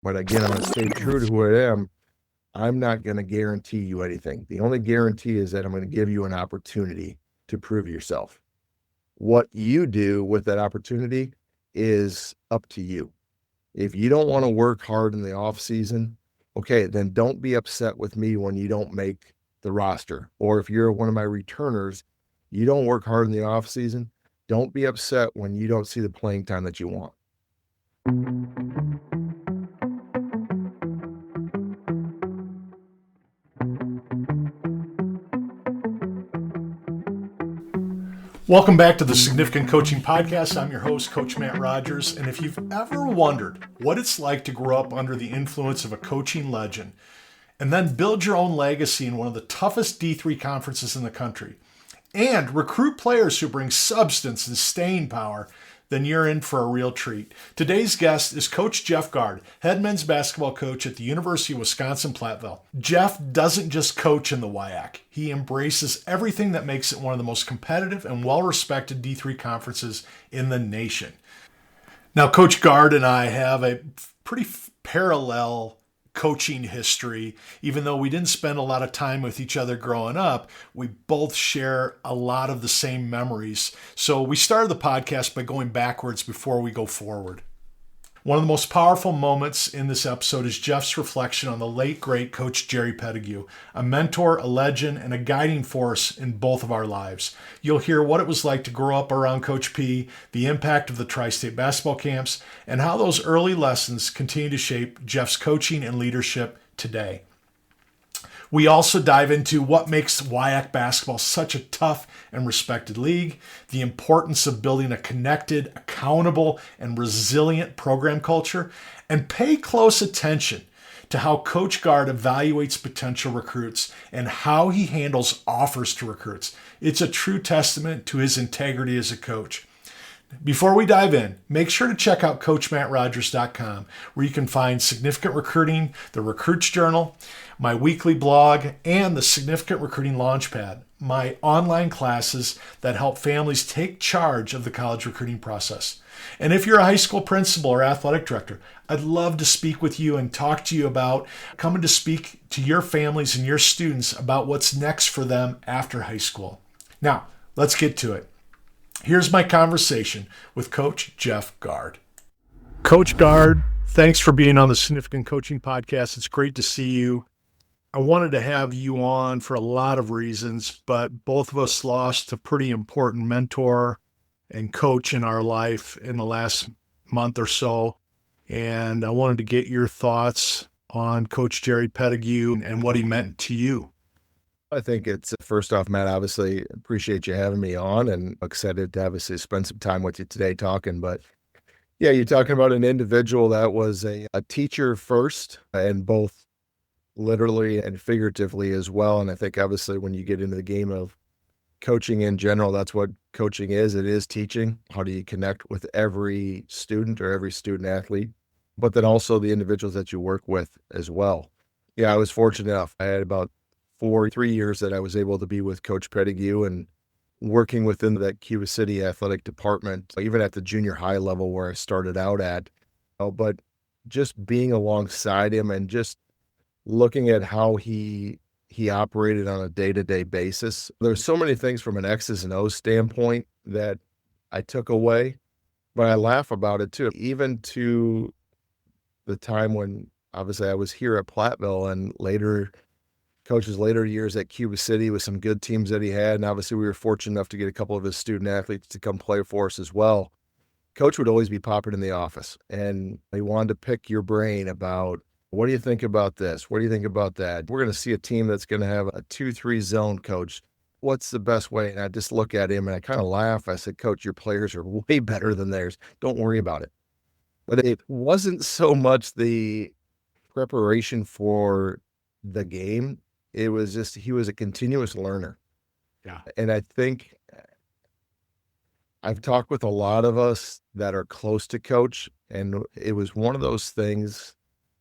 But again, I'm going to stay true to who I am. I'm not going to guarantee you anything. The only guarantee is that I'm going to give you an opportunity to prove yourself. What you do with that opportunity is up to you. If you don't want to work hard in the off season, okay, then don't be upset with me when you don't make the roster. Or if you're one of my returners, you don't work hard in the off season, don't be upset when you don't see the playing time that you want. Welcome back to the Significant Coaching Podcast. I'm your host, Coach Matt Rogers. And if you've ever wondered what it's like to grow up under the influence of a coaching legend and then build your own legacy in one of the toughest D3 conferences in the country and recruit players who bring substance and staying power, then you're in for a real treat. Today's guest is Coach Jeff Gard, head men's basketball coach at the University of Wisconsin-Platteville. Jeff doesn't just coach in the WIAC. He embraces everything that makes it one of the most competitive and well-respected D3 conferences in the nation. Now, Coach Gard and I have a pretty parallel coaching history. Even though we didn't spend a lot of time with each other growing up, we both share a lot of the same memories. So we started the podcast by going backwards before we go forward. One of the most powerful moments in this episode is Jeff's reflection on the late, great Coach Jerry Petitgoue, a mentor, a legend, and a guiding force in both of our lives. You'll hear what it was like to grow up around Coach P, the impact of the tri-state basketball camps, and how those early lessons continue to shape Jeff's coaching and leadership today. We also dive into what makes WIAC basketball such a tough and respected league, the importance of building a connected, accountable, and resilient program culture, and pay close attention to how Coach Gard evaluates potential recruits and how he handles offers to recruits. It's a true testament to his integrity as a coach. Before we dive in, make sure to check out CoachMattRogers.com, where you can find Significant Recruiting, the Recruits Journal, my weekly blog, and the Significant Recruiting Launchpad, my online classes that help families take charge of the college recruiting process. And if you're a high school principal or athletic director, I'd love to speak with you and talk to you about coming to speak to your families and your students about what's next for them after high school. Now, let's get to it. Here's my conversation with Coach Jeff Gard. Coach Gard, thanks for being on the Significant Coaching Podcast. It's great to see you. I wanted to have you on for a lot of reasons, but both of us lost a pretty important mentor and coach in our life in the last month or so. And I wanted to get your thoughts on Coach Jerry Petitgoue and what he meant to you. I think it's, first off, Matt, obviously appreciate you having me on and excited to obviously spend some time with you today talking. But yeah, you're talking about an individual that was a teacher first, and both literally and figuratively as well. And I think obviously when you get into the game of coaching in general, that's what coaching is. It is teaching. How do you connect with every student or every student athlete, but then also the individuals that you work with as well. Yeah, I was fortunate enough. I had about 3 years that I was able to be with Coach Petitgoue and working within that Cuba City athletic department, even at the junior high level where I started out at. But just being alongside him and just looking at how he operated on a day-to-day basis. There's so many things from an X's and O's standpoint that I took away, but I laugh about it too. Even to the time when obviously I was here at Platteville and Coach's later years at Cuba City with some good teams that he had. And obviously we were fortunate enough to get a couple of his student athletes to come play for us as well. Coach would always be popping in the office and he wanted to pick your brain about, what do you think about this? What do you think about that? We're going to see a team that's going to have a 2-3 zone, coach. What's the best way? And I just look at him and I kind of laugh. I said, Coach, your players are way better than theirs. Don't worry about it. But it wasn't so much the preparation for the game. It was just, he was a continuous learner. Yeah. And I think I've talked with a lot of us that are close to Coach, and it was one of those things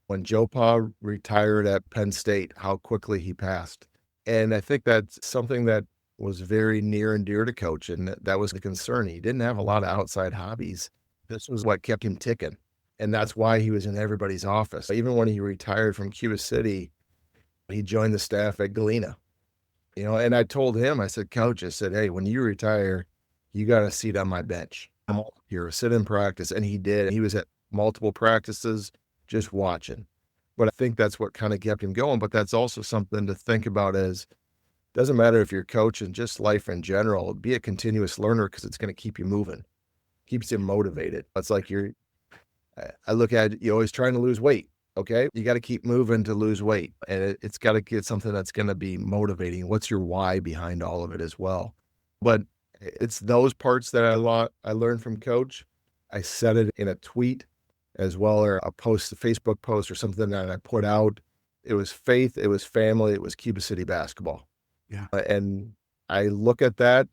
when Joe Pa retired at Penn State, how quickly he passed. And I think that's something that was very near and dear to Coach, and that was the concern. He didn't have a lot of outside hobbies. This was what kept him ticking. And that's why he was in everybody's office. Even when he retired from Cuba City, he joined the staff at Galena, and I told him, I said, Coach, I said, hey, when you retire, you got a seat on my bench. I'm all here, sit in practice. And he did. He was at multiple practices just watching. But I think that's what kind of kept him going. But that's also something to think about as doesn't matter if you're coaching, just life in general, be a continuous learner because it's going to keep you moving, keeps you motivated. It's like I look at it, you're always trying to lose weight. Okay. You got to keep moving to lose weight, and it's got to get something that's going to be motivating. What's your why behind all of it as well? But it's those parts that I learned from Coach. I said it in a tweet as well, or a Facebook post or something that I put out. It was faith, it was family, it was Cuba City basketball. Yeah. And I look at that.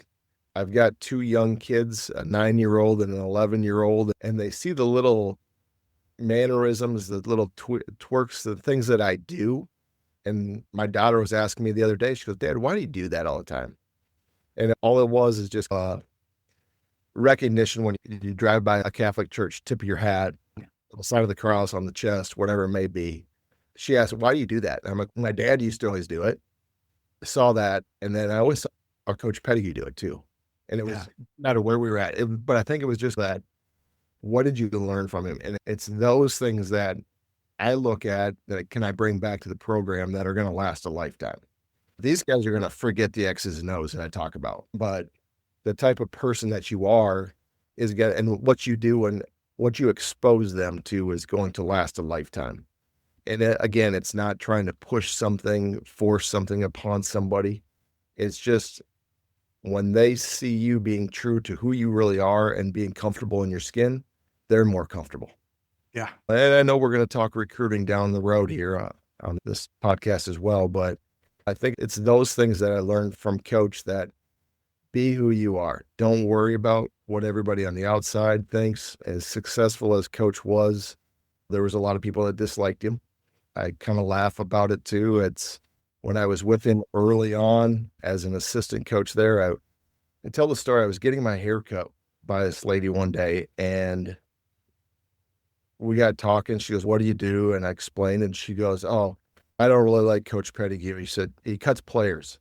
I've got 2 young kids, a 9-year-old and an 11-year-old, and they see the little mannerisms, the little twerks, the things that I do. And my daughter was asking me the other day, she goes, Dad, why do you do that all the time? And all it was is just recognition when you drive by a Catholic church, tip of your hat, on the side of the cross, on the chest, whatever it may be. She asked, why do you do that? And I'm like, my dad used to always do it. I saw that. And then I always saw our Coach Petitgoue do it too. And it was no matter where we were at. But I think it was just that, what did you learn from him? And it's those things that I look at that can I bring back to the program that are going to last a lifetime. These guys are going to forget the X's and O's that I talk about, but the type of person that you are and what you do and what you expose them to is going to last a lifetime. And again, it's not trying to push something, force something upon somebody. It's just when they see you being true to who you really are and being comfortable in your skin, they're more comfortable. Yeah. And I know we're going to talk recruiting down the road here on this podcast as well, but I think it's those things that I learned from Coach, that be who you are. Don't worry about what everybody on the outside thinks. As successful as Coach was, there was a lot of people that disliked him. I kind of laugh about it too. It's when I was with him early on as an assistant coach there, I tell the story. I was getting my hair cut by this lady one day, and we got talking. She goes, what do you do? And I explained, and she goes, oh, I don't really like Coach Petitgoue. He said, he cuts players.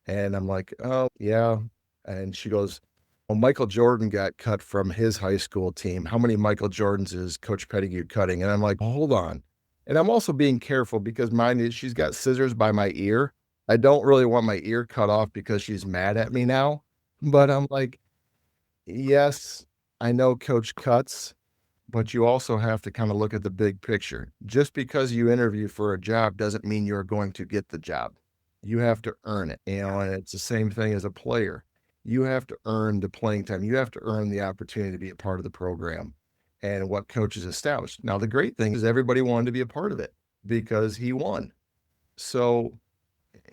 And I'm like, oh, yeah. And she goes, well, Michael Jordan got cut from his high school team. How many Michael Jordans is Coach Petitgoue cutting? And I'm like, hold on. And I'm also being careful because mine is, she's got scissors by my ear. I don't really want my ear cut off because she's mad at me now. But I'm like, yes, I know Coach cuts, but you also have to kind of look at the big picture. Just because you interview for a job doesn't mean you're going to get the job. You have to earn it. And it's the same thing as a player. You have to earn the playing time. You have to earn the opportunity to be a part of the program and what Coach has established. Now, the great thing is everybody wanted to be a part of it because he won. So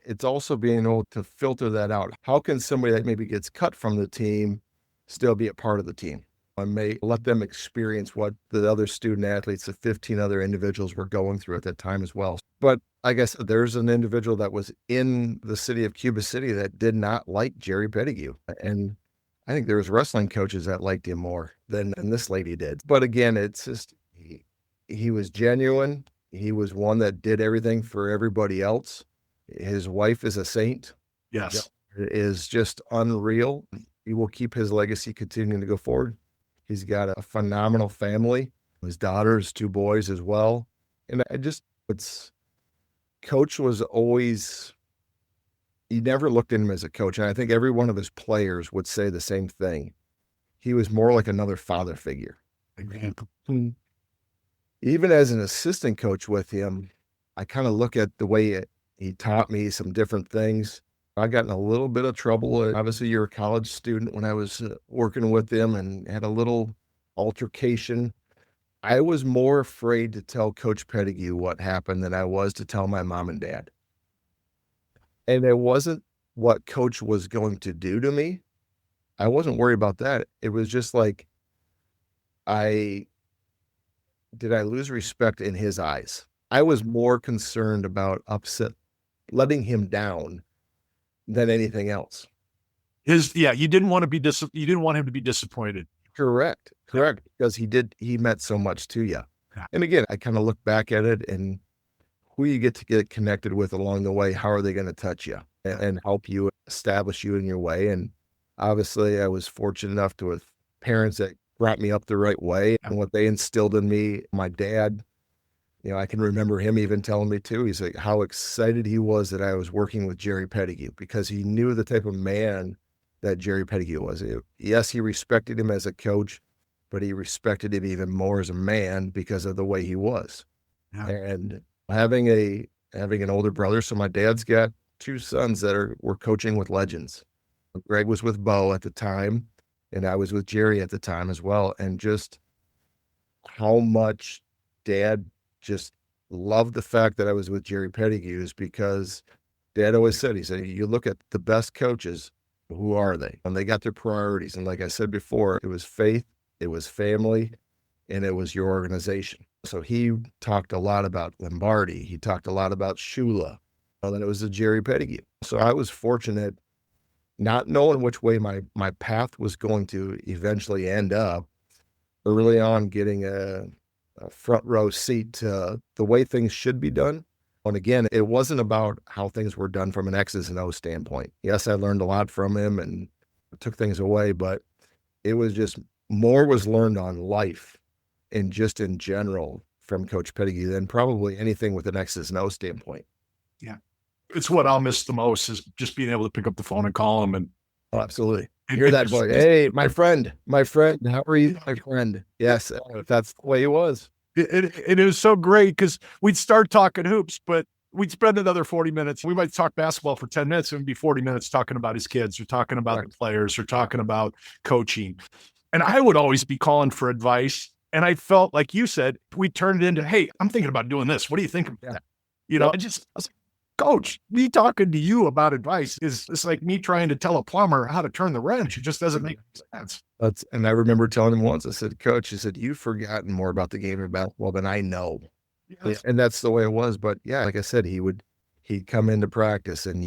it's also being able to filter that out. How can somebody that maybe gets cut from the team still be a part of the team? I may let them experience what the other student athletes, the 15 other individuals were going through at that time as well. But like I said, there's an individual that was in the city of Cuba City that did not like Jerry Petitgoue. And I think there was wrestling coaches that liked him more than this lady did. But again, it's just, he was genuine. He was one that did everything for everybody else. His wife is a saint. Yes. It is just unreal. He will keep his legacy continuing to go forward. He's got a phenomenal family. His daughters, 2 boys as well. And Coach was always, he never looked at him as a coach. And I think every one of his players would say the same thing. He was more like another father figure. Amen. Even as an assistant coach with him, I kind of look at the way he taught me some different things. I got in a little bit of trouble. Obviously, you're a college student when I was working with him and had a little altercation. I was more afraid to tell Coach Petitgoue what happened than I was to tell my mom and dad. And it wasn't what Coach was going to do to me. I wasn't worried about that. It was just like, did I lose respect in his eyes? I was more concerned about letting him down than anything else. You didn't want him to be disappointed. Correct. Because he meant so much to you. Yeah. And again, I kind of look back at it and who you get to get connected with along the way, how are they going to touch you and help you establish you in your way? And obviously I was fortunate enough to have parents that brought me up the right way and what they instilled in me. My dad, I can remember him even telling me too, he's like how excited he was that I was working with Jerry Petitgoue because he knew the type of man that Jerry Petitgoue was. Yes, he respected him as a coach, but he respected him even more as a man because of the way he was. Yeah. And having an older brother, so my dad's got two sons that were coaching with legends. Greg was with Bo at the time, and I was with Jerry at the time as well. And just how much Dad just loved the fact that I was with Jerry Petitgoue is because Dad always said, he said, you look at the best coaches, who are they? And they got their priorities. And like I said before, it was faith, it was family, and it was your organization. So he talked a lot about Lombardi. He talked a lot about Shula. And then it was the Jerry Petitgoue. So I was fortunate, not knowing which way my path was going to eventually end up, early on getting a front row seat to the way things should be done. And again, it wasn't about how things were done from an X's and O's standpoint. Yes, I learned a lot from him and took things away, but it was just more was learned on life and just in general from Coach Petitgoue than probably anything with an X's and O's standpoint. Yeah. It's what I'll miss the most is just being able to pick up the phone and call him. And absolutely. Hear that voice. Hey, my friend, how are you, my friend? Yes, that's the way he was. It was so great because we'd start talking hoops, but we'd spend another 40 minutes. We might talk basketball for 10 minutes and it'd be 40 minutes talking about his kids or talking about the players or talking about coaching. And I would always be calling for advice. And I felt like you said, we turned it into, hey, I'm thinking about doing this. What do you think of that? I was like, Coach, me talking to you about advice it's like me trying to tell a plumber how to turn the wrench. It just doesn't make sense. And I remember telling him once, I said, Coach, I said, you've forgotten more about the game of basketball than I know. Yes. And that's the way it was. But yeah, like I said, he'd come into practice and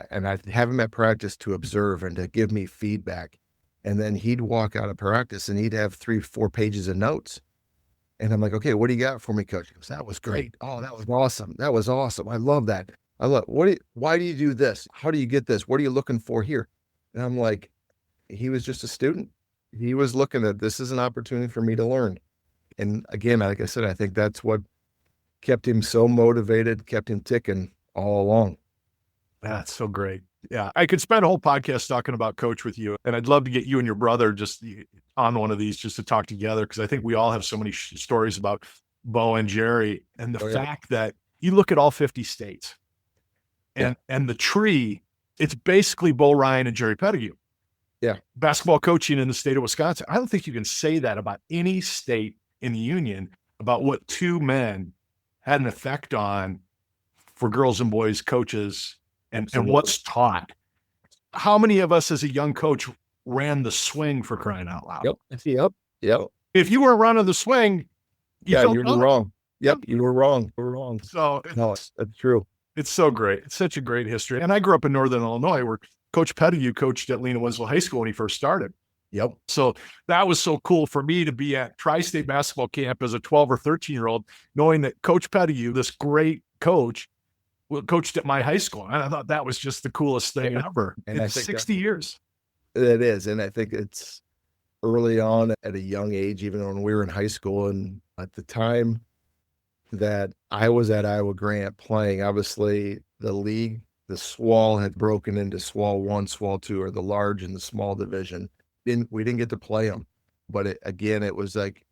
and I'd have him at practice to observe and to give me feedback. And then he'd walk out of practice and he'd have 3-4 pages of notes. And I'm like, okay, what do you got for me, Coach? He goes, that was great. Oh, that was awesome. That was awesome. I love that. Why do you do this? How do you get this? What are you looking for here? And I'm like, he was just a student. He was looking at this as an opportunity for me to learn. And again, like I said, I think that's what kept him so motivated, kept him ticking all along. That's so great. Yeah. I could spend a whole podcast talking about Coach with you, and I'd love to get you and your brother just on one of these just to talk together. Cause I think we all have so many stories about Bo and Jerry and the fact that you look at all 50 states and the tree, it's basically Bo Ryan and Jerry Petitgoue. Yeah. Basketball coaching in the state of Wisconsin. I don't think you can say that about any state in the union about what two men had an effect on for girls and boys coaches and what's taught. How many of us as a young coach ran the swing, for crying out loud? Yep. If you weren't running the swing, you were wrong. Yep, you were wrong. So that's true. It's so great. It's such a great history. And I grew up in Northern Illinois where Coach Petitgoue coached at Lena Winslow High School when he first started. Yep. So that was so cool for me to be at Tri-State basketball camp as a 12 or 13-year-old, knowing that Coach Petitgoue, this great coach, coached at my high school. And I thought that was just the coolest thing ever. And it's 60 years. It is. And I think it's early on at a young age, even when we were in high school. And at the time that I was at Iowa Grant playing, obviously the league, the SWAL had broken into SWAL 1, SWAL 2, or the large and the small division. We didn't get to play them. But it was like,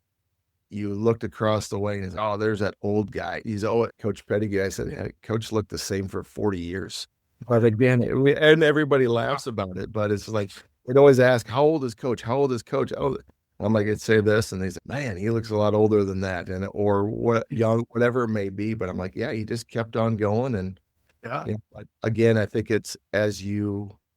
you looked across the way and there's that old guy. He's Coach Petitgoue. I said, yeah, Coach looked the same for 40 years. But again, and everybody laughs about it, but it's like, we'd always ask, how old is Coach? How old is Coach? Oh, I'm like, I'd say this. And they said, man, he looks a lot older than that. Or whatever it may be. But I'm like, yeah, he just kept on going. And but again, I think it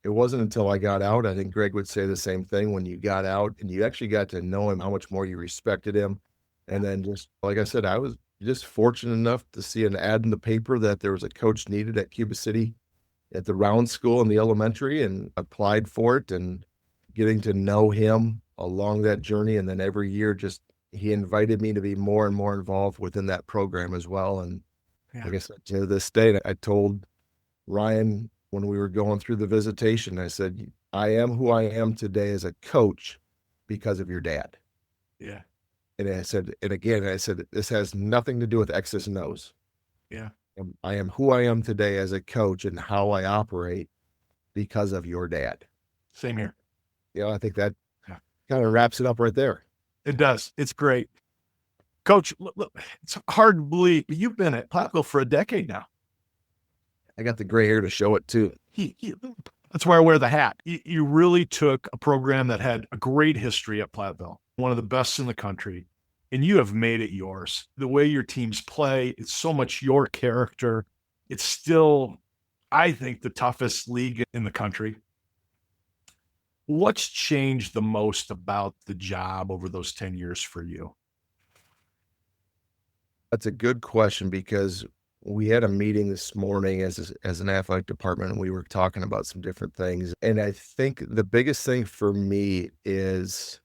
wasn't until I got out. I think Greg would say the same thing when you got out and you actually got to know him, how much more you respected him. And then just, like I said, I was just fortunate enough to see an ad in the paper that there was a coach needed at Cuba City at the Round School in the elementary and applied for it and getting to know him along that journey. And then every year, just he invited me to be more and more involved within that program as well. And Yeah. like I said, to this day, I told Ryan when we were going through the visitation, I said, I am who I am today as a coach because of your dad. Yeah. And I said, and again, I said, this has nothing to do with X's and O's. Yeah. I am who I am today as a coach and how I operate because of your dad. Same here. I think that kind of wraps it up right there. It does. It's great. Coach, look, it's hard to believe you've been at Platteville for a decade now. I got the gray hair to show it too. That's why I wear the hat. You really took a program that had a great history at Platteville, one of the best in the country, and you have made it yours. The way your teams play, it's so much your character. It's still, I think, the toughest league in the country. What's changed the most about the job over those 10 years for you? That's a good question because we had a meeting this morning as an athletic department, and we were talking about some different things. And I think the biggest thing for me is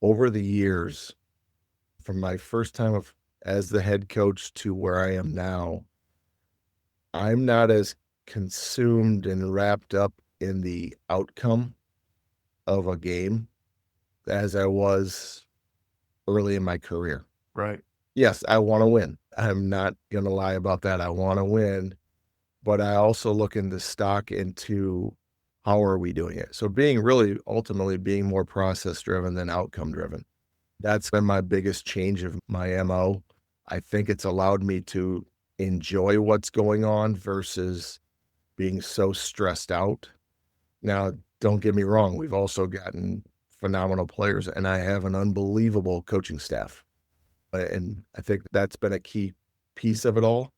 over the years, from my first time as the head coach to where I am now, I'm not as consumed and wrapped up in the outcome of a game as I was early in my career. Right. Yes, I want to win. I'm not going to lie about that. I want to win, but I also look into stock into how are we doing it? So ultimately being more process driven than outcome driven. That's been my biggest change of my MO. I think it's allowed me to enjoy what's going on versus being so stressed out. Now, don't get me wrong. We've also gotten phenomenal players, and I have an unbelievable coaching staff. And I think that's been a key piece of it all.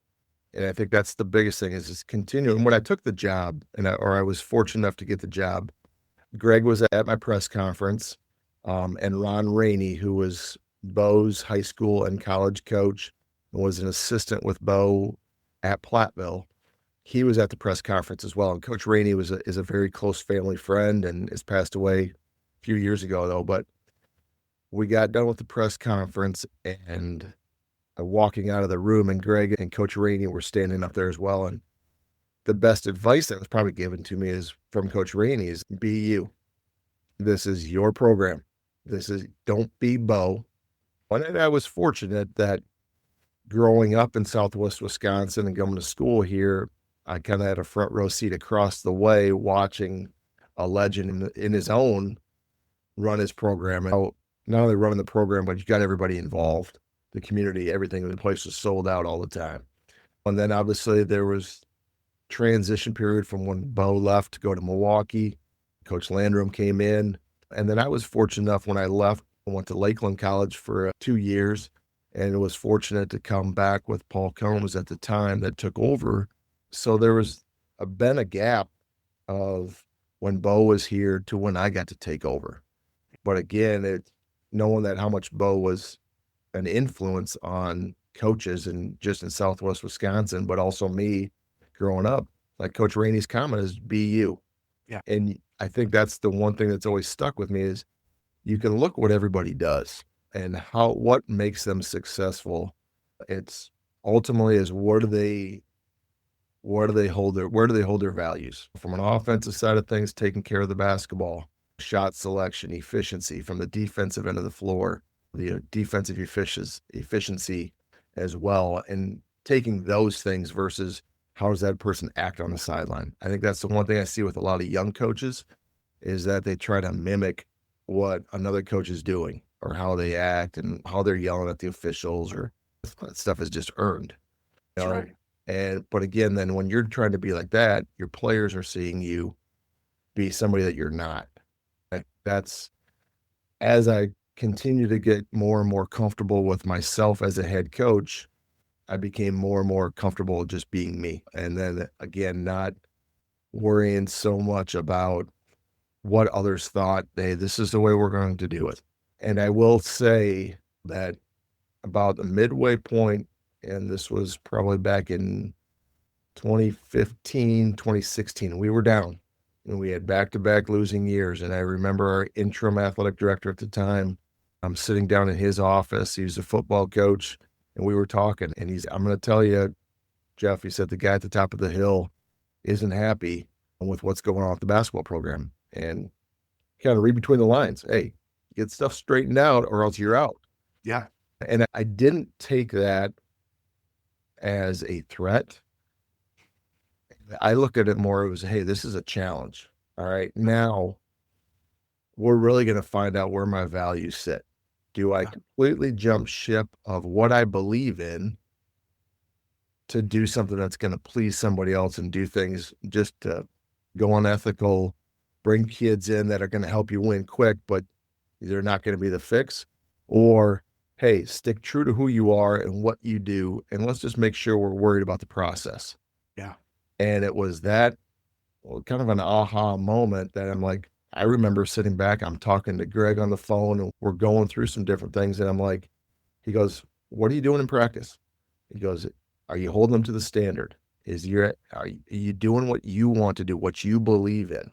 And I think that's the biggest thing is just continuing. When I took the job, I was fortunate enough to get the job, Greg was at my press conference, and Ron Rainey, who was Bo's high school and college coach, and was an assistant with Bo at Platteville. He was at the press conference as well. And Coach Rainey is a very close family friend and has passed away a few years ago, though. But we got done with the press conference and walking out of the room, and Greg and Coach Rainey were standing up there as well. And the best advice that was probably given to me is from Coach Rainey is be you. This is your program. Don't be Bo. And I was fortunate that growing up in Southwest Wisconsin and going to school here, I kind of had a front row seat across the way watching a legend in his own run his program. And not only running the program, but you got everybody involved, the community, everything. The place was sold out all the time. And then obviously there was transition period from when Bo left to go to Milwaukee. Coach Landrum came in. And then I was fortunate enough when I left, I went to Lakeland College for 2 years and was fortunate to come back with Paul Combs at the time that took over. So there was been a gap of when Bo was here to when I got to take over. But again, knowing that how much Bo was an influence on coaches and just in Southwest Wisconsin, but also me growing up, like Coach Rainey's comment is be you. Yeah. And I think that's the one thing that's always stuck with me is you can look what everybody does and what makes them successful. It's ultimately is where do they hold their values from an offensive side of things, taking care of the basketball, shot selection, efficiency from the defensive end of the floor, the defensive efficiency as well, and taking those things versus how does that person act on the sideline. I think that's the one thing I see with a lot of young coaches is that they try to mimic what another coach is doing or how they act and how they're yelling at the officials or that stuff is just earned. That's right. But again, then when you're trying to be like that, your players are seeing you be somebody that you're not. That's as I continue to get more and more comfortable with myself as a head coach, I became more and more comfortable just being me. And then again, not worrying so much about what others thought. Hey, this is the way we're going to do it. And I will say that about the midway point, and this was probably back in 2015, 2016, we were down and we had back-to-back losing years. And I remember our interim athletic director at the time, I'm sitting down in his office. He was a football coach, and we were talking. And I'm going to tell you, Jeff, he said, the guy at the top of the hill isn't happy with what's going on with the basketball program. And kind of read between the lines. Hey, get stuff straightened out or else you're out. Yeah. And I didn't take that as a threat. I looked at it more, it was, hey, this is a challenge. All right, now we're really going to find out where my values sit. Do I completely jump ship of what I believe in to do something that's going to please somebody else and do things just to go unethical, bring kids in that are going to help you win quick, but they're not going to be the fix? Or, hey, stick true to who you are and what you do, and let's just make sure we're worried about the process. Yeah. And it was that kind of an aha moment that I'm like, I remember sitting back, I'm talking to Greg on the phone, and we're going through some different things. And I'm like, he goes, what are you doing in practice? He goes, are you holding them to the standard? Are you doing what you want to do, what you believe in?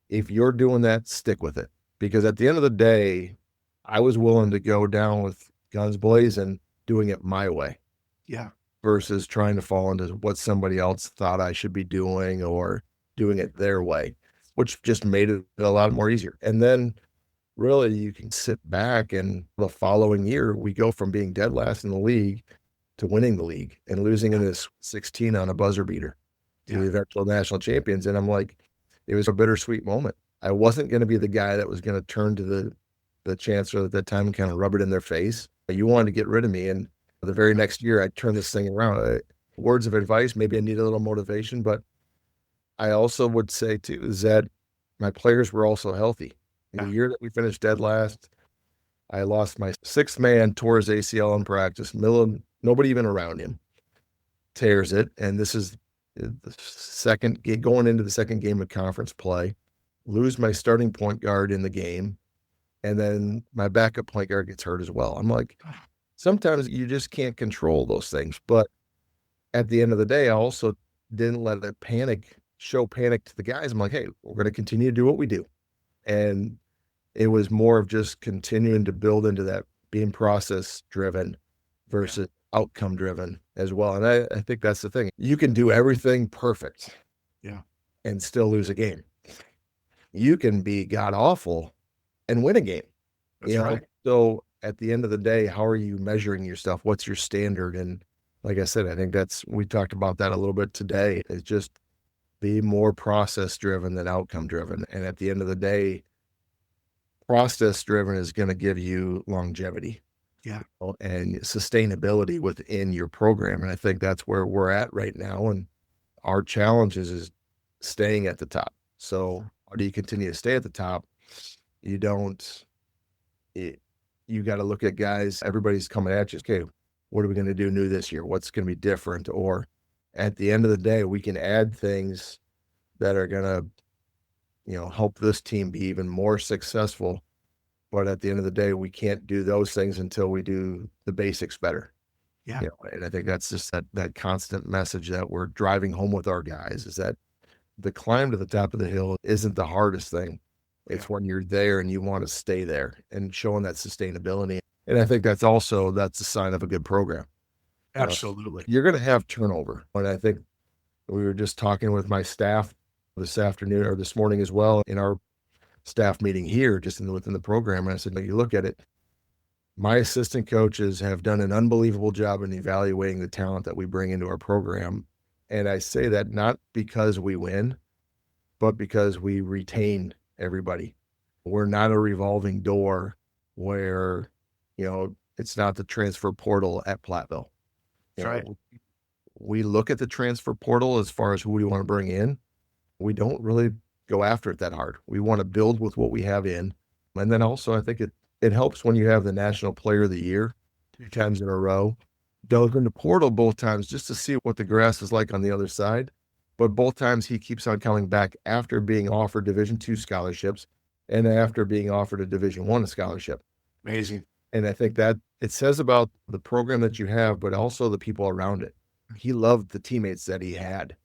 If you're doing that, stick with it. Because at the end of the day, I was willing to go down with guns blazing, doing it my way. Yeah. Versus trying to fall into what somebody else thought I should be doing or doing it their way, which just made it a lot more easier. And then really you can sit back, and the following year we go from being dead last in the league to winning the league and losing in this 16 on a buzzer beater to the eventual national champions. And I'm like, it was a bittersweet moment. I wasn't going to be the guy that was going to turn to the chancellor at that time and kind of rub it in their face. You wanted to get rid of me. And the very next year I turned this thing around. Words of advice, maybe I need a little motivation, but I also would say too, is that my players were also healthy. The year that we finished dead last, I lost my sixth man, tore his ACL in practice, nobody even around him, tears it. And this is the second, going into the second game of conference play, lose my starting point guard in the game. And then my backup point guard gets hurt as well. I'm like, sometimes you just can't control those things. But at the end of the day, I also didn't let it show panic to the guys. I'm like, hey, we're going to continue to do what we do. And it was more of just continuing to build into that, being process driven versus outcome driven as well. And I think that's the thing. You can do everything perfect and still lose a game. You can be god awful and win a game. That's right. So at the end of the day, how are you measuring your stuff? What's your standard? And like I said, I think we talked about that a little bit today. It's just be more process driven than outcome driven. And at the end of the day, process driven is going to give you longevity and sustainability within your program. And I think that's where we're at right now. And our challenge is staying at the top. So how do you continue to stay at the top? You got to look at guys, everybody's coming at you. Okay, what are we going to do new this year? What's going to be different? Or at the end of the day, we can add things that are going to, help this team be even more successful. But at the end of the day, we can't do those things until we do the basics better. Yeah. And I think that's just that constant message that we're driving home with our guys, is that the climb to the top of the hill isn't the hardest thing. It's when you're there and you want to stay there and showing that sustainability. And I think that's a sign of a good program. Absolutely. You're going to have turnover. And I think we were just talking with my staff this afternoon or this morning as well in our staff meeting here, just within the program. And I said, you look at it, my assistant coaches have done an unbelievable job in evaluating the talent that we bring into our program. And I say that not because we win, but because we retain everybody. We're not a revolving door where, it's not the transfer portal at Platteville. That's right. We look at the transfer portal as far as who we want to bring in. We don't really go after it that hard. We want to build with what we have in. And then also, I think it helps when you have the National Player of the Year 2 times in a row. Dove in the portal both times just to see what the grass is like on the other side. But both times he keeps on coming back after being offered Division II scholarships and after being offered a Division I scholarship. Amazing. And I think that it says about the program that you have, but also the people around it. He loved the teammates that he had.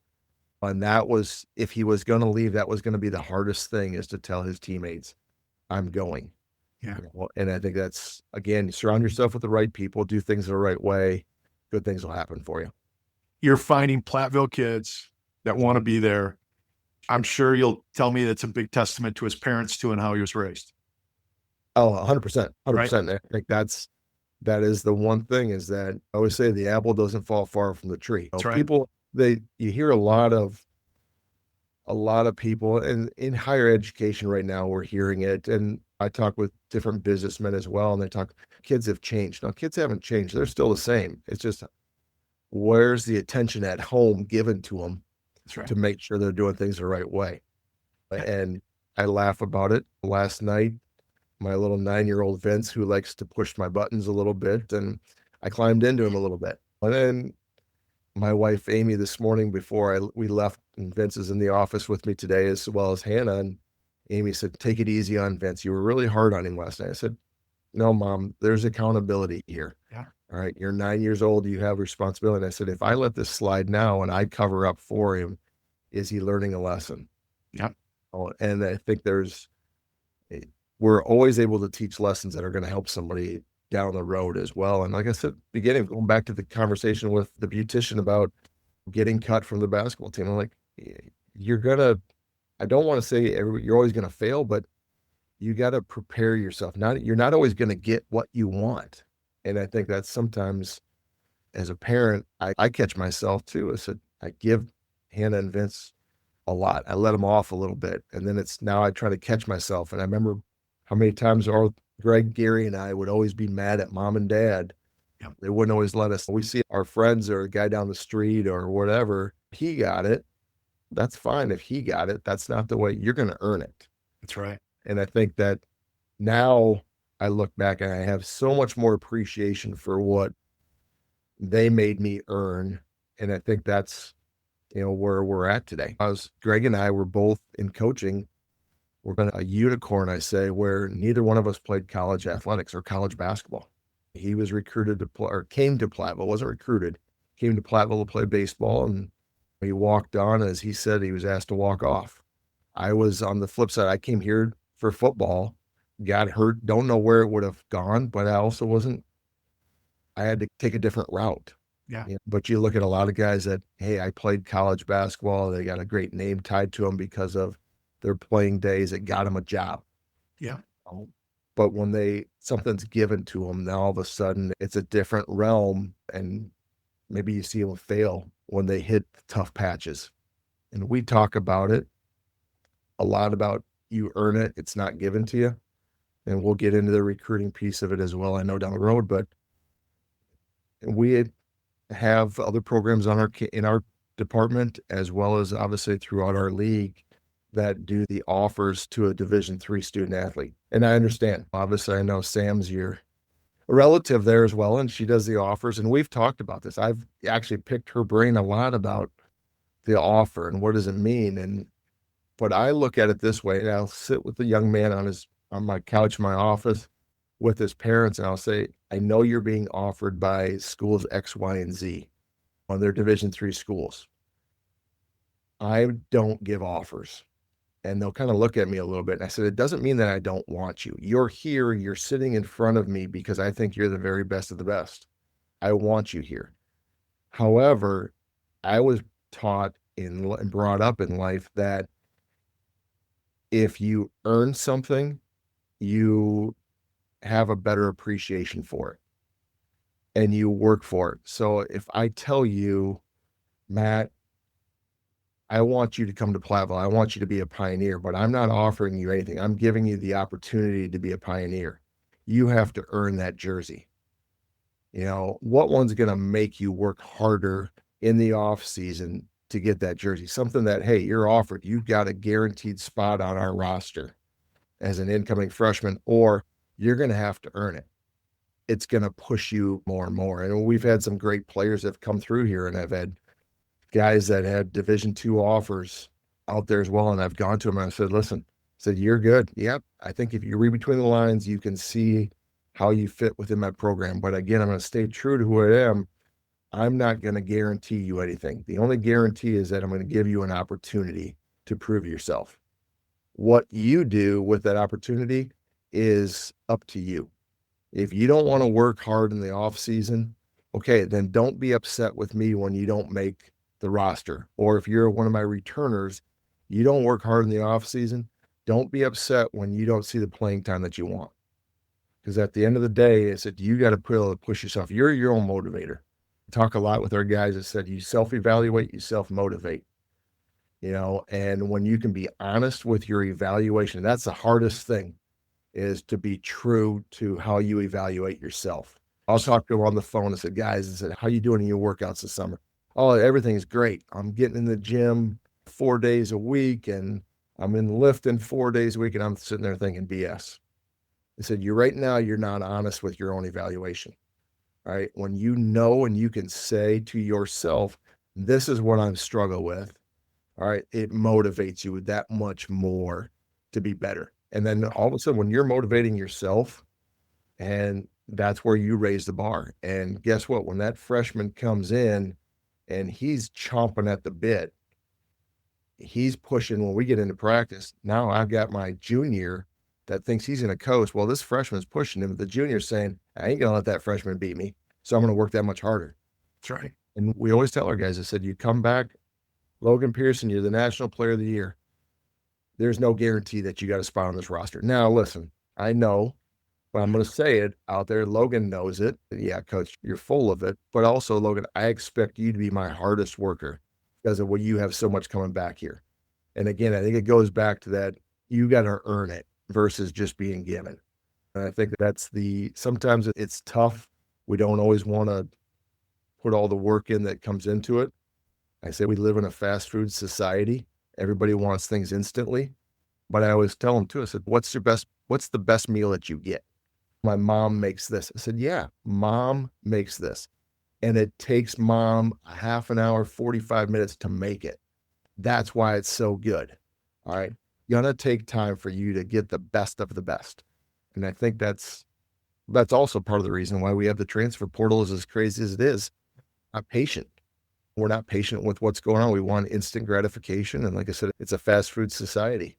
And that was, if he was going to leave, that was going to be the hardest thing, is to tell his teammates, I'm going. Yeah. Well, and I think that's, again, you surround yourself with the right people, do things the right way, good things will happen for you. You're finding Platteville kids that want to be there. I'm sure you'll tell me that's a big testament to his parents too and how he was raised. Oh, 100%. 100%. I think that is the one thing, is that I always say the apple doesn't fall far from the tree. That's right. People, you hear a lot of people, and in higher education right now, we're hearing it. And I talk with different businessmen as well, and they talk, kids have changed. No, kids haven't changed. They're still the same. It's just, where's the attention at home given to them? That's right. To make sure they're doing things the right way. And I laugh about it. Last night, my little 9-year-old Vince, who likes to push my buttons a little bit, and I climbed into him a little bit. And then my wife, Amy, this morning before we left, and Vince is in the office with me today, as well as Hannah, and Amy said, take it easy on Vince. You were really hard on him last night. I said, no, Mom, there's accountability here. Yeah. All right, you're 9 years old, you have responsibility. And I said, if I let this slide now and I cover up for him, is he learning a lesson? Yeah. And I think we're always able to teach lessons that are going to help somebody down the road as well. And like I said, beginning, going back to the conversation with the beautician about getting cut from the basketball team, I'm like, I don't want to say you're always going to fail, but you got to prepare yourself. You're not always going to get what you want. And I think that sometimes as a parent, I catch myself too. I give Hannah and Vince a lot. I let them off a little bit. And then now I try to catch myself. And I remember how many times Greg, Gary, and I would always be mad at Mom and Dad. Yeah. They wouldn't always let us. We see our friends or a guy down the street or whatever, he got it. That's fine if he got it. That's not the way. You're going to earn it. That's right. And I think that now I look back and I have so much more appreciation for what they made me earn. And I think that's, where we're at today. Greg and I were both in coaching. We're a unicorn, I say, where neither one of us played college athletics or college basketball. He was recruited to play, or came to Platteville, wasn't recruited, came to Platteville to play baseball. And he walked on, as he said, he was asked to walk off. I was on the flip side. I came here for football, got hurt, don't know where it would have gone, but I had to take a different route. Yeah. But you look at a lot of guys that, hey, I played college basketball. They got a great name tied to them because of their playing days. It got them a job. Yeah. But when something's given to them, now all of a sudden it's a different realm, and maybe you see them fail when they hit tough patches. And we talk about it a lot, about you earn it. It's not given to you. And we'll get into the recruiting piece of it as well, I know, down the road. But we have other programs in our department, as well as obviously throughout our league, that do the offers to a Division III student athlete. And I understand, obviously, I know Sam's your relative there as well, and she does the offers. And we've talked about this. I've actually picked her brain a lot about the offer and what does it mean. But I look at it this way, and I'll sit with the young man on my couch in my office with his parents, and I'll say, I know you're being offered by schools X, Y, and Z on their Division III schools. I don't give offers. And they'll kind of look at me a little bit. And I said, it doesn't mean that I don't want you. You're here. You're sitting in front of me because I think you're the very best of the best. I want you here. However, I was taught and brought up in life that if you earn something, you have a better appreciation for it and you work for it. So if I tell you, Matt, I want you to come to Platteville, I want you to be a pioneer, but I'm not offering you anything. I'm giving you the opportunity to be a pioneer. You have to earn that jersey. What one's going to make you work harder in the off season to get that jersey? Something that, hey, you're offered, you've got a guaranteed spot on our roster as an incoming freshman, or you're going to have to earn it. It's going to push you more and more. And we've had some great players that have come through here, and I've had guys that had Division II offers out there as well. And I've gone to them and I said, listen, you're good. Yep. I think if you read between the lines, you can see how you fit within my program. But again, I'm going to stay true to who I am. I'm not going to guarantee you anything. The only guarantee is that I'm going to give you an opportunity to prove yourself. What you do with that opportunity is up to you. If you don't want to work hard in the off season, okay, then don't be upset with me when you don't make the roster. Or if you're one of my returners, you don't work hard in the off season, don't be upset when you don't see the playing time that you want. Because at the end of the day, it's that you got to push yourself. You're your own motivator. I talk a lot with our guys that said you self-evaluate, you self-motivate. And when you can be honest with your evaluation, that's the hardest thing, is to be true to how you evaluate yourself. I'll talk to them on the phone and said, guys, how you doing in your workouts this summer? Oh, everything's great. I'm getting in the gym 4 days a week and I'm in lifting 4 days a week, and I'm sitting there thinking BS. I said, right now, you're not honest with your own evaluation. All right. When you know and you can say to yourself, this is what I'm struggling with. All right. It motivates you that much more to be better. And then all of a sudden, when you're motivating yourself, and that's where you raise the bar. And guess what? When that freshman comes in and he's chomping at the bit, he's pushing. When we get into practice, now I've got my junior that thinks he's going to coast. Well, this freshman's pushing him. The junior's saying, I ain't going to let that freshman beat me, so I'm going to work that much harder. That's right. And we always tell our guys, I said, you come back, Logan Pearson, you're the National Player of the Year. There's no guarantee that you got a spot on this roster. Now, listen, I know, but I'm going to say it out there. Logan knows it. Yeah, Coach, you're full of it. But also, Logan, I expect you to be my hardest worker because of what you have so much coming back here. And again, I think it goes back to that you got to earn it versus just being given. And I think that's sometimes it's tough. We don't always want to put all the work in that comes into it. I say we live in a fast food society. Everybody wants things instantly. But I always tell them too, I said, what's the best meal that you get? My mom makes this. I said, yeah, mom makes this. And it takes mom a half an hour, 45 minutes to make it. That's why it's so good. All right. Gonna take time for you to get the best of the best. And I think that's also part of the reason why we have the transfer portal is as crazy as it is. Not patient. We're not patient with what's going on. We want instant gratification. And like I said, it's a fast food society.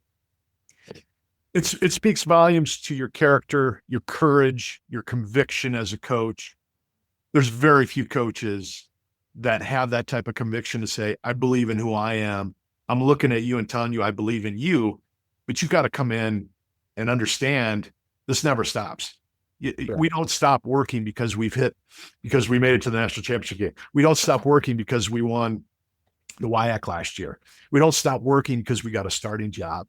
It speaks volumes to your character, your courage, your conviction as a coach. There's very few coaches that have that type of conviction to say, I believe in who I am. I'm looking at you and telling you I believe in you, but you've got to come in and understand this never stops. Sure. We don't stop working because we made it to the national championship game. We don't stop working because we won the WIAC last year. We don't stop working because we got a starting job.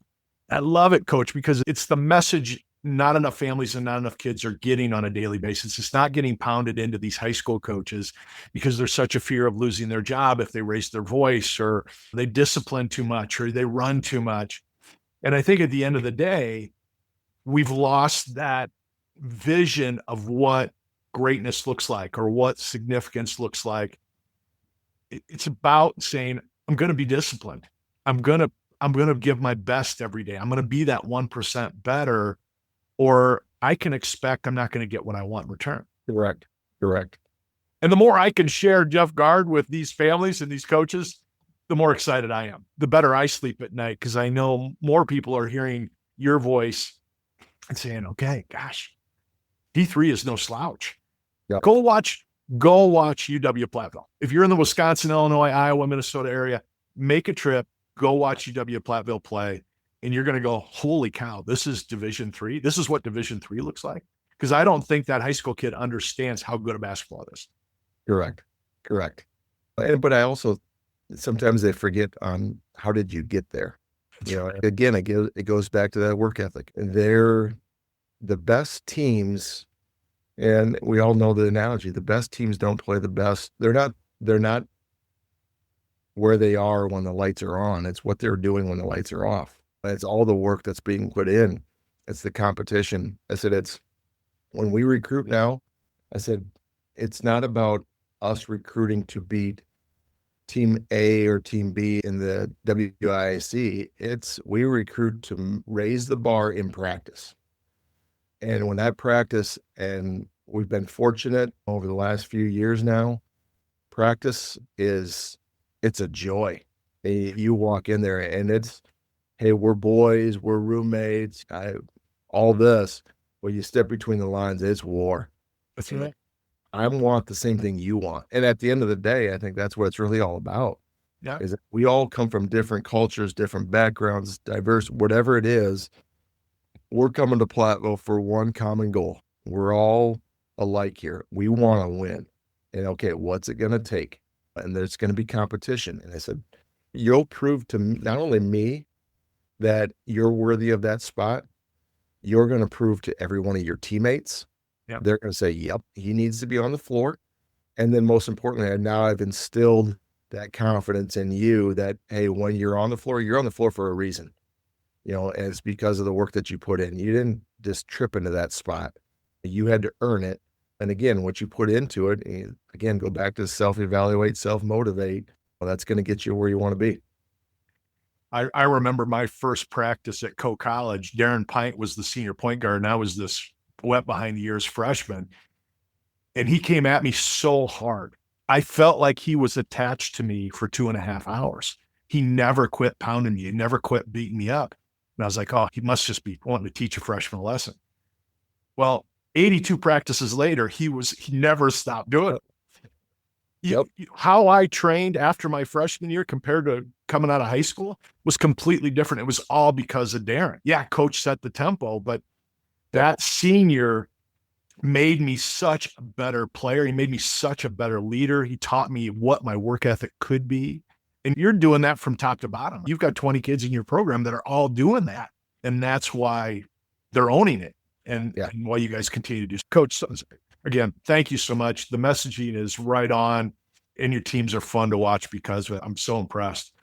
I love it, Coach, because it's the message not enough families and not enough kids are getting on a daily basis. It's not getting pounded into these high school coaches because there's such a fear of losing their job if they raise their voice or they discipline too much or they run too much. And I think at the end of the day, we've lost that vision of what greatness looks like or what significance looks like. It's about saying, I'm going to be disciplined. I'm going to give my best every day. I'm going to be that 1% better, or I can expect I'm not going to get what I want in return. Correct. And the more I can share Jeff Gard with these families and these coaches, the more excited I am, the better I sleep at night, because I know more people are hearing your voice and saying, okay, gosh, D3 is no slouch. Yep. Go watch UW-Platteville. If you're in the Wisconsin, Illinois, Iowa, Minnesota area, make a trip, go watch UW-Platteville play, and you're going to go, holy cow, this is Division III. This is what Division III looks like. Because I don't think that high school kid understands how good a basketball it is. Correct. But I also, sometimes they forget on how did you get there? Again, it goes back to that work ethic. They're the best teams, and we all know the analogy. The best teams don't play the best. They're not where they are when the lights are on. It's what they're doing when the lights are off. It's all the work that's being put in. It's the competition. I said, it's when we recruit now, I said, it's not about us recruiting to beat Team A or Team B in the WIAC. It's we recruit to raise the bar in practice. And when that practice, and we've been fortunate over the last few years now, Practice it's a joy. You walk in there and it's, hey, we're boys, we're roommates, all this. When you step between the lines, it's war. That's right. I want the same thing you want. And at the end of the day, I think that's what it's really all about. Yeah. Is that we all come from different cultures, different backgrounds, diverse, whatever it is. We're coming to Platteville for one common goal. We're all alike here. We want to win. And okay, what's it going to take? And there's going to be competition. And I said, you'll prove to not only me that you're worthy of that spot, you're going to prove to every one of your teammates. Yep. They're going to say, yep, he needs to be on the now then most importantly, now I've instilled that confidence in you that, hey, when you're on the floor for a reason, and it's because of the work that you put in. You didn't just trip into that spot. You had to earn it. And again, what you put into it, again, go back to self-evaluate, self-motivate. Well, that's going to get you where you want to be. I remember my first practice at College. Darren Pint was the senior point guard, and I was this wet behind the ears freshman. And he came at me so hard. I felt like he was attached to me for 2.5 hours. He never quit pounding me. He never quit beating me up. And I was like, oh, he must just be wanting to teach a freshman a lesson. Well, 82 practices later, he never stopped doing it. Yep. How I trained after my freshman year compared to coming out of high school was completely different. It was all because of Darren. Yeah, coach set the tempo, but that senior made me such a better player. He made me such a better leader. He taught me what my work ethic could be. And you're doing that from top to bottom. You've got 20 kids in your program that are all doing that. And that's why they're owning it. And why you guys continue to do. Coach, again, thank you so much. The messaging is right on, and your teams are fun to watch because of it. I'm so impressed.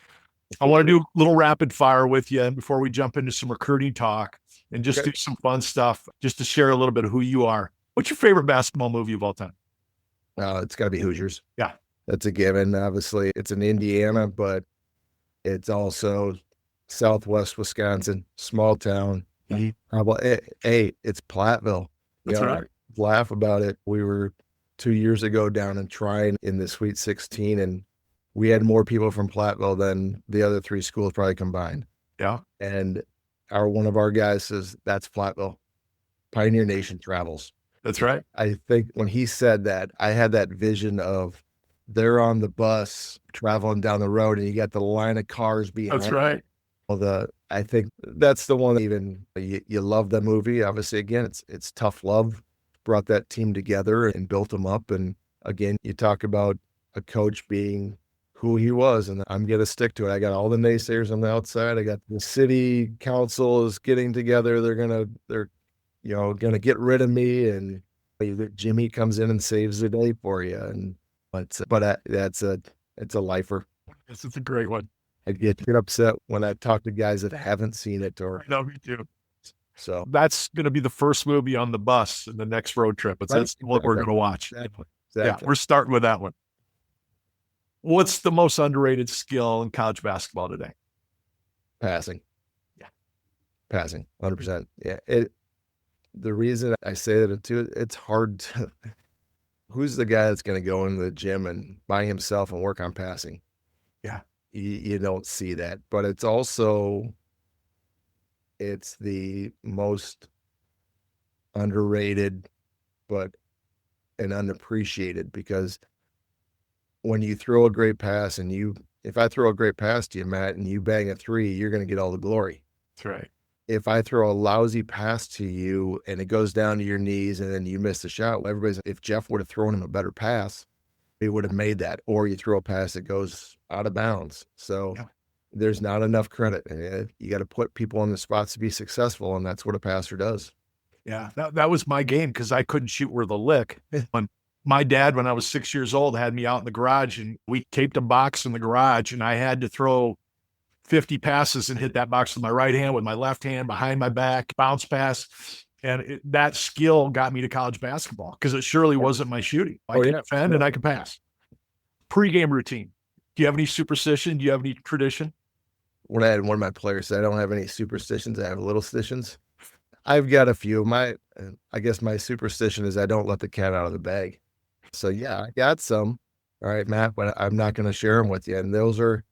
I want to do a little rapid fire with you before we jump into some recruiting talk and just do some fun stuff, just to share a little bit of who you are. What's your favorite basketball movie of all time? It's got to be Hoosiers. Yeah. That's a given. Obviously, it's in Indiana, but it's also Southwest Wisconsin, small town. Mm-hmm. How about, hey, it's Platteville. That's right. Laugh about it. We were 2 years ago down and trying in the Sweet 16, and we had more people from Platteville than the other 3 schools probably combined. Yeah. And one of our guys says, that's Platteville. Pioneer Nation travels. That's right. I think when he said that, I had that vision of they're on the bus traveling down the road and you got the line of cars behind. That's right. Well, I think that's the one that even you love the movie. Obviously, again, it's tough love, brought that team together and built them up. And again, you talk about a coach being who he was, and I'm going to stick to it. I got all the naysayers on the outside. I got the city council is getting together. They're going to get rid of me, and Jimmy comes in and saves the day for you. And it's a lifer. This is a great one. I get upset when I talk to guys that haven't seen it. Or no, me too. So that's going to be the first movie on the bus in the next road trip. That's what we're going to watch. Exactly. Yeah, we're starting with that one. What's the most underrated skill in college basketball today? Passing. Yeah. Passing, 100%. Yeah. The reason I say that too, it's hard to, who's the guy that's going to go into the gym and by himself and work on passing? Yeah. You don't see that, but it's the most underrated, and unappreciated, because when you throw a great pass if I throw a great pass to you, Matt, and you bang a 3, you're going to get all the glory. That's right. If I throw a lousy pass to you and it goes down to your knees and then you miss the shot, if Jeff would have thrown him a better pass, he would have made that. Or you throw a pass that goes out of bounds. So there's not enough credit. You got to put people on the spots to be successful, and that's what a passer does. Yeah, that was my game because I couldn't shoot worth a lick. When my dad, when I was 6 years old, had me out in the garage, and we taped a box in the garage, and I had to throw 50 passes and hit that box with my right hand, with my left hand, behind my back, bounce pass. And that skill got me to college basketball because it surely wasn't my shooting. I could defend and I could pass. Pre-game routine. Do you have any superstition? Do you have any tradition? When I had one of my players said, I don't have any superstitions. I have little stitions. I've got a few. I guess my superstition is I don't let the cat out of the bag. So yeah, I got some. All right, Matt, but I'm not going to share them with you. And those are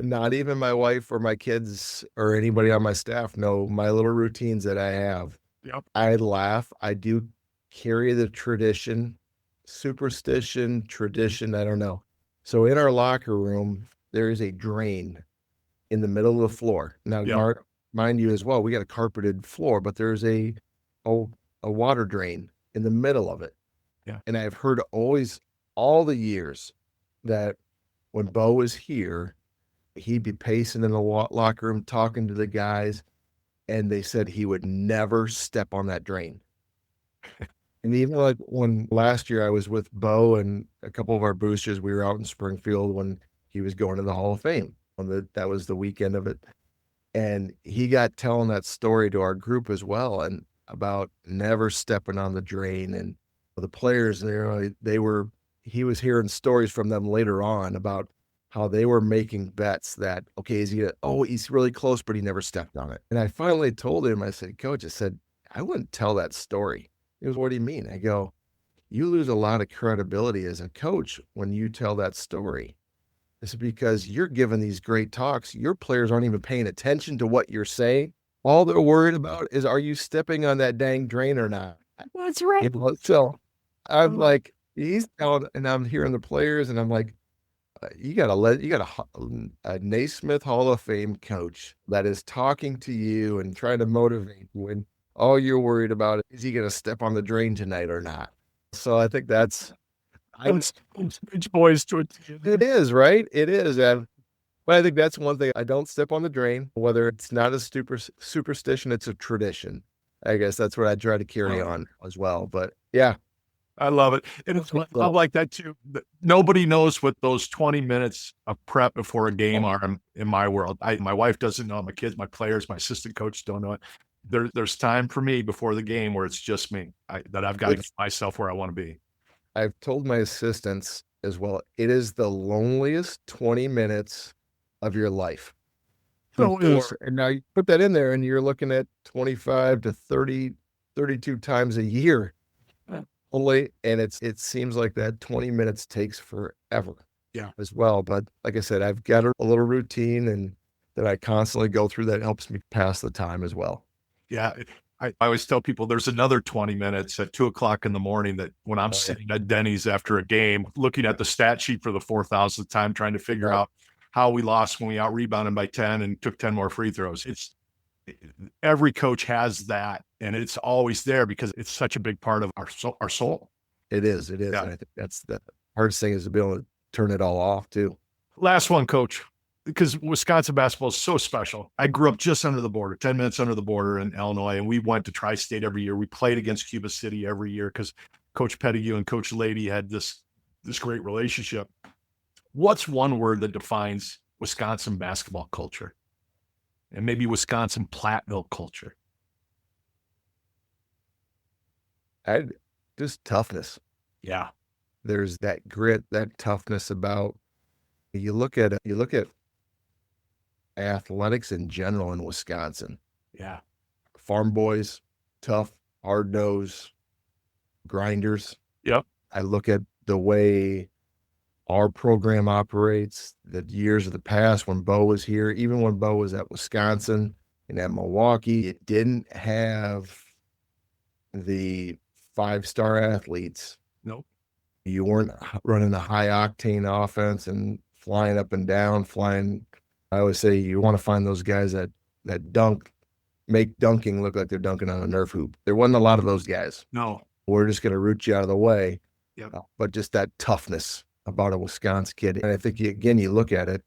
not even my wife or my kids or anybody on my staff know my little routines that I have. Yep. I laugh. I do carry the tradition, superstition, tradition. I don't know. So in our locker room, there is a drain in the middle of the floor. Now, Yep. mind you as well, we got a carpeted floor, but there's a water drain in the middle of it. Yeah. And I've heard always all the years that when Bo was here, he'd be pacing in the locker room talking to the guys, and they said he would never step on that drain. And even like when last year I was with Bo and a couple of our boosters, we were out in Springfield when he was going to the Hall of Fame. That was the weekend of it. And he got telling that story to our group as well, and about never stepping on the drain. And the players, he was hearing stories from them later on about how they were making bets that, okay, he's really close, but he never stepped on it. And I finally told him, I said, Coach, I wouldn't tell that story. He goes, what do you mean? I go, you lose a lot of credibility as a coach when you tell that story. This is because you're giving these great talks. Your players aren't even paying attention to what you're saying. All they're worried about is, are you stepping on that dang drain or not? That's right. So I'm like, he's telling, and I'm hearing the players, and I'm like, you got a Naismith Hall of Fame coach that is talking to you and trying to motivate you, and all you're worried about is he going to step on the drain tonight or not. So I think that's Beach Boys to it. It is, right? It is. But I think that's one thing. I don't step on the drain, whether it's not a superstition, it's a tradition. I guess that's what I try to carry on as well. But yeah. I love it. And it's like that too. Nobody knows what those 20 minutes of prep before a game are in my world. My wife doesn't know. My kids, my players, my assistant coach don't know it. There's time for me before the game where it's just me, that I've got to get myself where I want to be. I've told my assistants as well, it is the loneliest 20 minutes of your life. And now you put that in there and you're looking at 25 to 30, 32 times a year only. And it seems like that 20 minutes takes forever as well. But like I said, I've got a little routine and that I constantly go through that helps me pass the time as well. Yeah. I always tell people there's another 20 minutes at 2:00 in the morning that when I'm sitting at Denny's after a game, looking at the stat sheet for the 4,000th time, trying to figure out how we lost when we out rebounded by 10 and took 10 more free throws. Every coach has that, and it's always there because it's such a big part of our soul. It is. Yeah. And I think that's the hardest thing is to be able to turn it all off too. Last one, Coach. Because Wisconsin basketball is so special. I grew up just under the border, 10 minutes under the border in Illinois, and we went to Tri-State every year. We played against Cuba City every year because Coach Petitgoue and Coach Lady had this great relationship. What's one word that defines Wisconsin basketball culture and maybe Wisconsin-Platteville culture? Just toughness. Yeah. There's that grit, that toughness about, you look at athletics in general in Wisconsin. Yeah. Farm boys, tough, hard-nosed, grinders. Yep. I look at the way our program operates, the years of the past when Bo was here, even when Bo was at Wisconsin and at Milwaukee, it didn't have the 5-star athletes. Nope. You weren't running a high-octane offense and flying up and down, I always say you want to find those guys that make dunking look like they're dunking on a Nerf hoop. There wasn't a lot of those guys. No. We're just going to root you out of the way. Yep. But just that toughness about a Wisconsin kid. And I think, you look at it,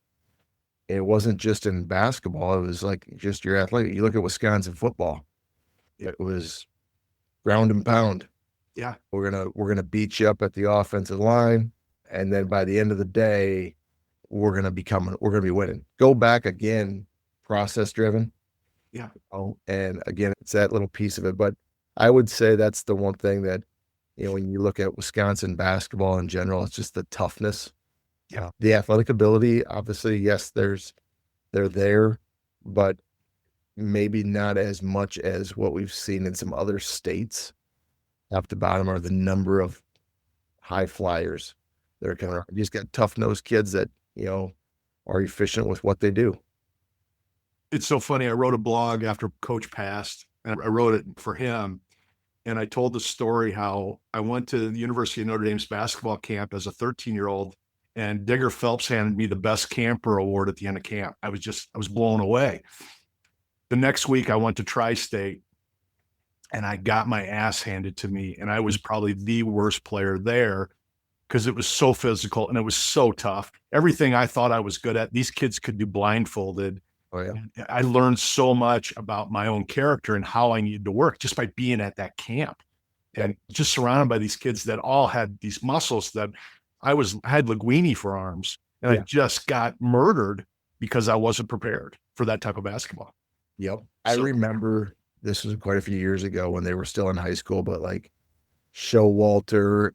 it wasn't just in basketball. It was like just your athletic. You look at Wisconsin football. It was ground and pound. Yeah. We're gonna beat you up at the offensive line. And then by the end of the day, we're going to be winning. Go back again, process driven. Yeah. And again, it's that little piece of it. But I would say that's the one thing that, when you look at Wisconsin basketball in general, it's just the toughness. Yeah. The athletic ability, obviously, yes, they're there, but maybe not as much as what we've seen in some other states. Top to bottom are the number of high flyers they're kind of, you just got tough-nosed kids that, are efficient with what they do. It's so funny. I wrote a blog after Coach passed, and I wrote it for him. And I told the story how I went to the University of Notre Dame's basketball camp as a 13-year-old, and Digger Phelps handed me the best camper award at the end of camp. I was blown away. The next week I went to Tri-State and I got my ass handed to me. And I was probably the worst player there because it was so physical and it was so tough. Everything I thought I was good at, these kids could do blindfolded. Oh, yeah. And I learned so much about my own character and how I needed to work just by being at that camp and just surrounded by these kids that all had these muscles that I had linguini for arms, and I just got murdered because I wasn't prepared for that type of basketball. Yep. I remember this was quite a few years ago when they were still in high school, but like Showalter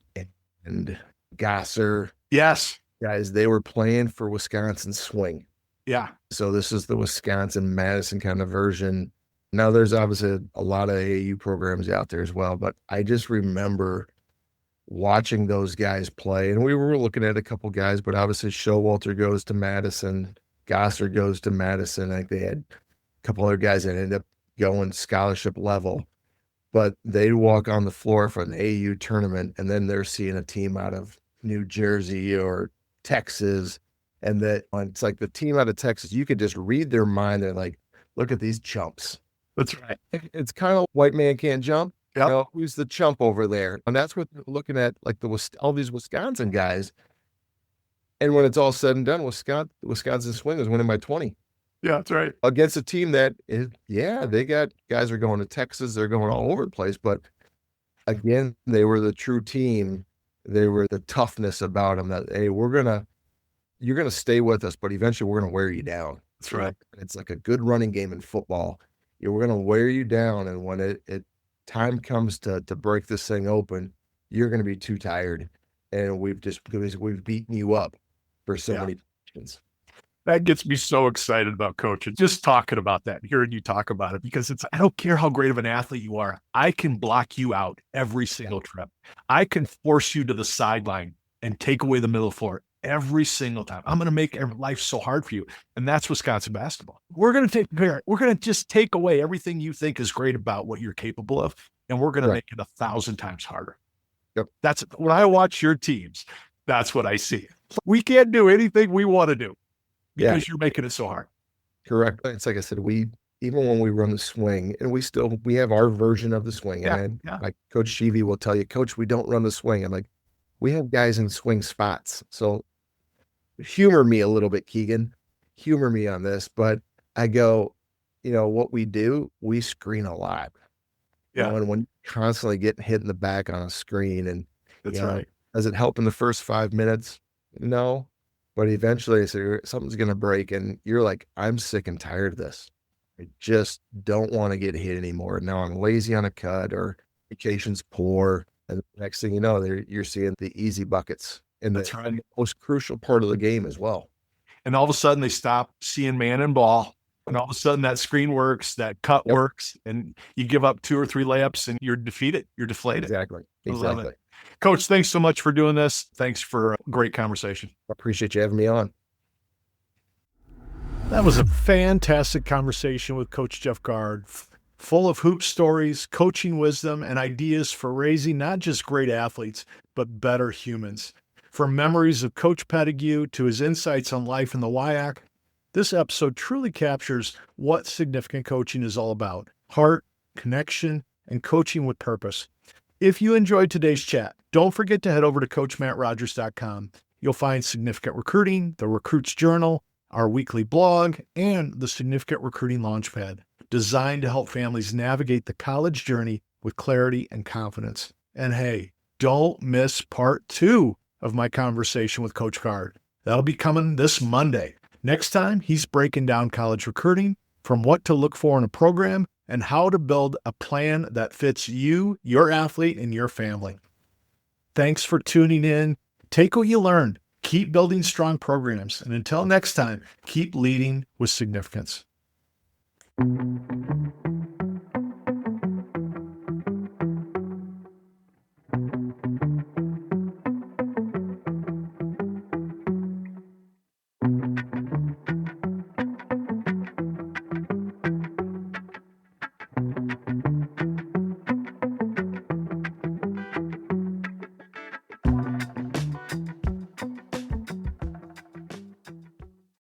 and Gasser. Yes. Guys, they were playing for Wisconsin Swing. Yeah. So this is the Wisconsin Madison kind of version. Now there's obviously a lot of AAU programs out there as well, but I just remember watching those guys play, and we were looking at a couple guys, but obviously Showalter goes to Madison, Gasser goes to Madison. I think they had a couple other guys that ended up going scholarship level, but they'd walk on the floor for an AAU tournament, and then they're seeing a team out of New Jersey or Texas, and that it's like the team out of Texas, you could just read their mind. They're like, look at these chumps. That's right. It's kind of white man can't jump. Yep. Who's the chump over there? And that's what they're looking at, like all these Wisconsin guys. And when it's all said and done, Wisconsin Swing is winning by 20. Yeah, that's right. Against a team that they got guys are going to Texas, they're going all over the place. But again, they were the true team. They were the toughness about them that, hey, you're gonna stay with us, but eventually we're gonna wear you down. That's right. It's like a good running game in football. We're gonna wear you down, and when it time comes to break this thing open, you're going to be too tired. And we've beaten you up for so many positions. That gets me so excited about coaching, just talking about that, hearing you talk about it, because I don't care how great of an athlete you are. I can block you out every single trip. I can force you to the sideline and take away the middle floor every single time. I'm going to make life so hard for you. And that's Wisconsin basketball. We're going to just take away everything you think is great about what you're capable of, and we're going to make it 1,000 times harder. Yep. That's when I watch your teams, that's what I see. We can't do anything we want to do because you're making it so hard. Correct. It's like I said, even when we run the swing, and we have our version of the swing. And like Coach Sheevy will tell you, Coach, we don't run the swing. I'm like, we have guys in swing spots. So humor me a little bit, Keegan. Humor me on this. But I go, what we do, we screen a lot. Yeah. And when you're constantly getting hit in the back on a screen, and that's right. Does it help in the first 5 minutes? No. But eventually something's going to break, and you're like, I'm sick and tired of this. I just don't want to get hit anymore. Now I'm lazy on a cut, or vacation's poor. And the next thing you know, you're seeing the easy buckets in the most crucial part of the game as well. And all of a sudden they stop seeing man and ball. And all of a sudden that screen works, that cut works, and you give up 2 or 3 layups and you're defeated. You're deflated. Exactly. Coach, thanks so much for doing this. Thanks for a great conversation. I appreciate you having me on. That was a fantastic conversation with Coach Jeff Gard, full of hoop stories, coaching wisdom, and ideas for raising not just great athletes, but better humans. From memories of Coach Petitgoue to his insights on life in the WIAC, this episode truly captures what significant coaching is all about: heart, connection, and coaching with purpose. If you enjoyed today's chat, don't forget to head over to CoachMattRogers.com. You'll find Significant Recruiting, the Recruit's Journal, our weekly blog, and the Significant Recruiting Launchpad, designed to help families navigate the college journey with clarity and confidence. And hey, don't miss part 2 of my conversation with Coach Gard. That'll be coming this Monday. Next time, he's breaking down college recruiting, from what to look for in a program, and how to build a plan that fits you, your athlete, and your family. Thanks for tuning in. Take what you learned. Keep building strong programs. And until next time, keep leading with significance.